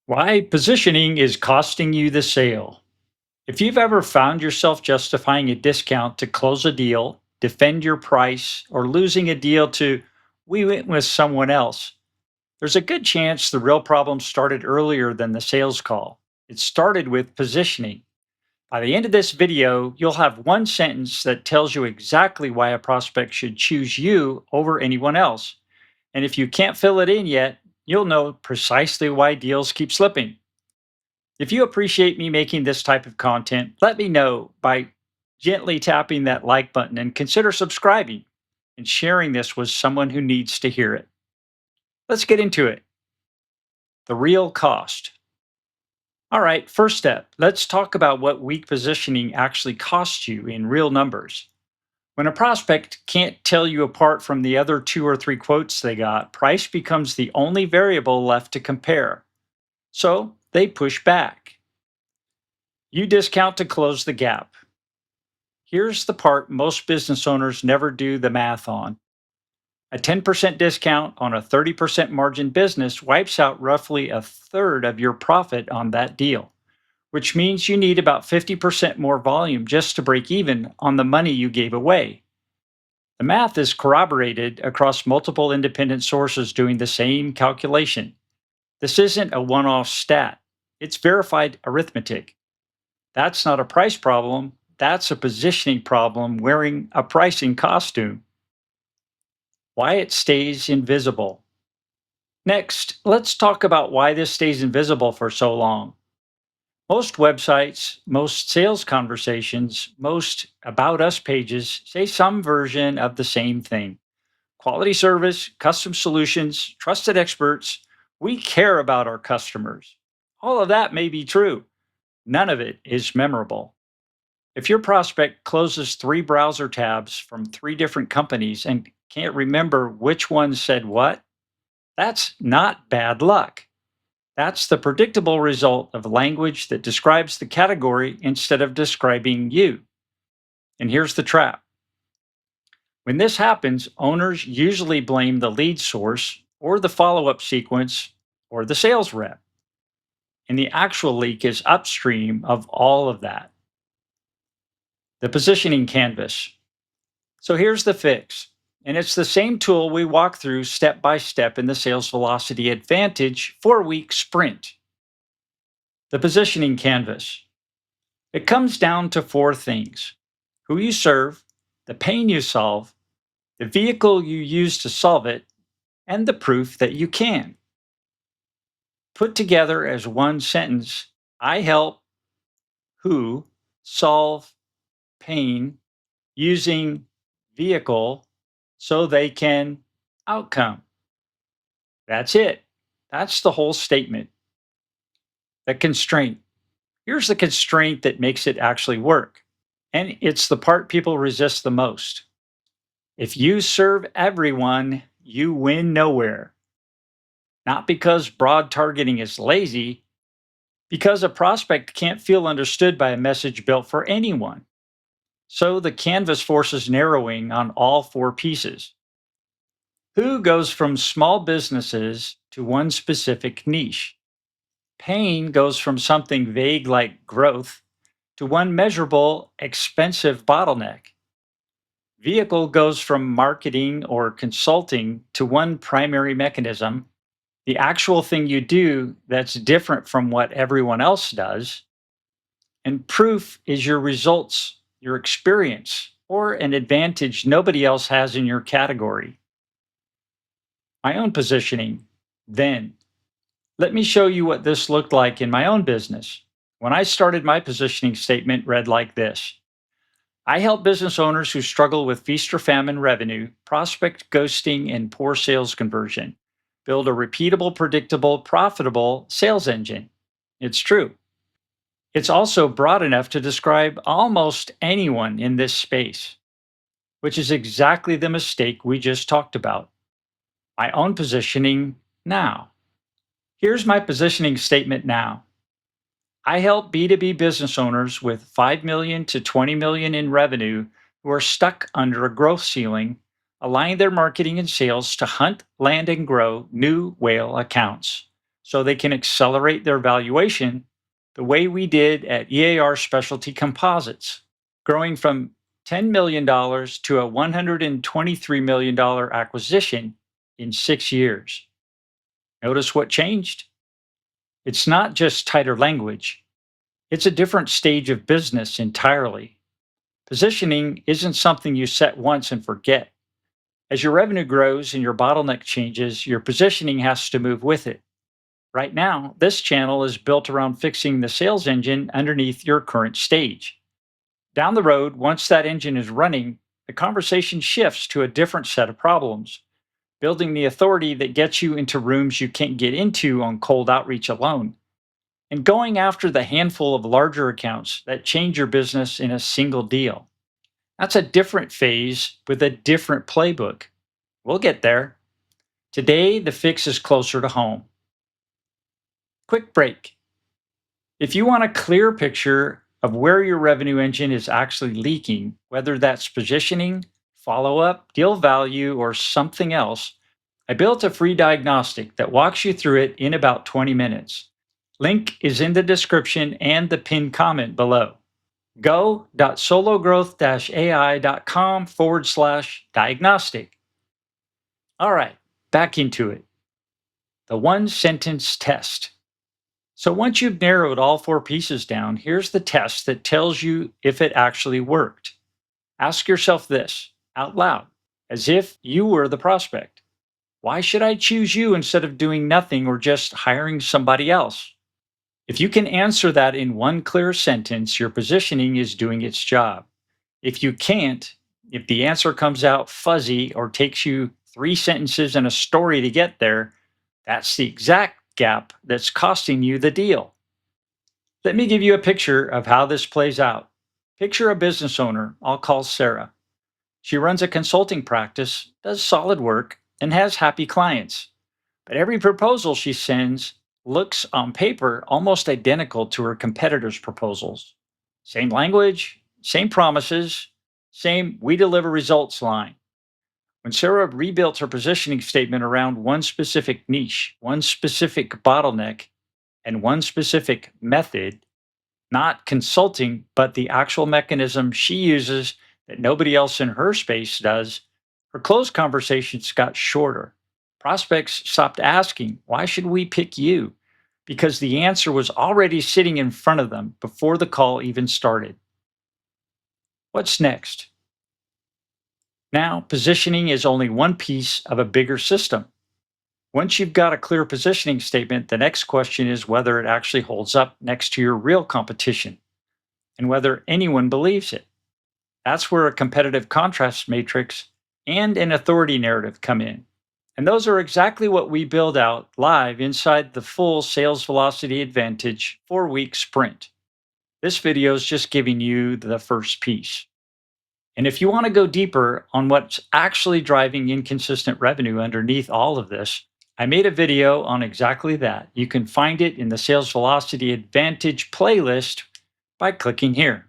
Why positioning is costing you the sale. If you've ever found yourself justifying a discount to close a deal, defend your price, or losing a deal to we went with someone else, there's a good chance the real problem started earlier than the sales call. It started with positioning. By the end of this video, you'll have one sentence that tells you exactly why a prospect should choose you over anyone else. And if you can't fill it in yet, you'll know precisely why deals keep slipping. If you appreciate me making this type of content, let me know by gently tapping that like button and consider subscribing and sharing this with someone who needs to hear it. Let's get into it. The real cost. All right, first step, let's talk about what weak positioning actually costs you in real numbers. When a prospect can't tell you apart from the other two or three quotes they got, price becomes the only variable left to compare. So they push back. You discount to close the gap. Here's the part most business owners never do the math on. A 10% discount on a 30% margin business wipes out roughly a third of your profit on that deal, which means you need about 50% more volume just to break even on the money you gave away. The math is corroborated across multiple independent sources doing the same calculation. This isn't a one off stat, it's verified arithmetic. That's not a price problem, that's a positioning problem wearing a pricing costume. Why it stays invisible. Next, let's talk about why this stays invisible for so long. Most websites, most sales conversations, most About Us pages say some version of the same thing. Quality service, custom solutions, trusted experts. We care about our customers. All of that may be true. None of it is memorable. If your prospect closes three browser tabs from three different companies and can't remember which one said what, that's not bad luck. That's the predictable result of language that describes the category instead of describing you. And here's the trap. When this happens, owners usually blame the lead source or the follow up sequence or the sales rep. And the actual leak is upstream of all of that. The positioning canvas. So here's the fix. And it's the same tool we walk through step by step in the Sales Velocity Advantage 4-week sprint. The positioning canvas. It comes down to four things: who you serve, the pain you solve, the vehicle you use to solve it, and the proof that you can. Put together as one sentence, I help who solve pain using vehicle so they can outcome. That's it. That's the whole statement. The constraint. Here's the constraint that makes it actually work. And it's the part people resist the most. If you serve everyone, you win nowhere. Not because broad targeting is lazy, because a prospect can't feel understood by a message built for anyone. So the canvas forces narrowing on all four pieces. Who goes from small businesses to one specific niche? Pain goes from something vague like growth to one measurable, expensive bottleneck. Vehicle goes from marketing or consulting to one primary mechanism, the actual thing you do that's different from what everyone else does. And proof is your results, your experience, or an advantage nobody else has in your category. My own positioning. Then, let me show you what this looked like in my own business. When I started, my positioning statement read like this: I help business owners who struggle with feast or famine revenue, prospect ghosting, and poor sales conversion. Build a repeatable, predictable, profitable sales engine. It's true. It's also broad enough to describe almost anyone in this space, which is exactly the mistake we just talked about. My own positioning now. Here's my positioning statement now. I help B2B business owners with 5 million to 20 million in revenue who are stuck under a growth ceiling, align their marketing and sales to hunt, land, and grow new whale accounts. so they can accelerate their valuation the way we did at EAR Specialty Composites, growing from $10 million dollars to a $123 million acquisition in 6 years. Notice what changed? It's not just tighter language, it's a different stage of business entirely. Positioning isn't something you set once and forget. As your revenue grows and your bottleneck changes, your positioning has to move with it. Right now, this channel is built around fixing the sales engine underneath your current stage. Down the road, once that engine is running, the conversation shifts to a different set of problems, building the authority that gets you into rooms you can't get into on cold outreach alone, and going after the handful of larger accounts that change your business in a single deal. That's a different phase with a different playbook. We'll get there. Today, the fix is closer to home. Quick break. If you want a clear picture of where your revenue engine is actually leaking, whether that's positioning, follow up, deal value, or something else, I built a free diagnostic that walks you through it in about 20 minutes. Link is in the description and the pinned comment below. go.sologrowth-ai.com/diagnostic. All right, back into it. The one sentence test. So once you've narrowed all four pieces down, here's the test that tells you if it actually worked. Ask yourself this out loud, as if you were the prospect. Why should I choose you instead of doing nothing or just hiring somebody else? If you can answer that in one clear sentence, your positioning is doing its job. If you can't, if the answer comes out fuzzy or takes you 3 sentences and a story to get there, that's the exact gap that's costing you the deal. Let me give you a picture of how this plays out. Picture a business owner I'll call Sarah. She runs a consulting practice, does solid work, and has happy clients. But every proposal she sends looks on paper almost identical to her competitors' proposals. Same language, same promises, same we deliver results line. When Sarah rebuilt her positioning statement around one specific niche, one specific bottleneck, and one specific method, not consulting, but the actual mechanism she uses that nobody else in her space does, her close conversations got shorter. Prospects stopped asking, why should we pick you? Because the answer was already sitting in front of them before the call even started. What's next? Now, positioning is only one piece of a bigger system. Once you've got a clear positioning statement, the next question is whether it actually holds up next to your real competition and whether anyone believes it. That's where a competitive contrast matrix and an authority narrative come in. And those are exactly what we build out live inside the full Sales Velocity Advantage 4-week sprint. This video is just giving you the first piece. And if you want to go deeper on what's actually driving inconsistent revenue underneath all of this, I made a video on exactly that. You can find it in the Sales Velocity Advantage playlist by clicking here.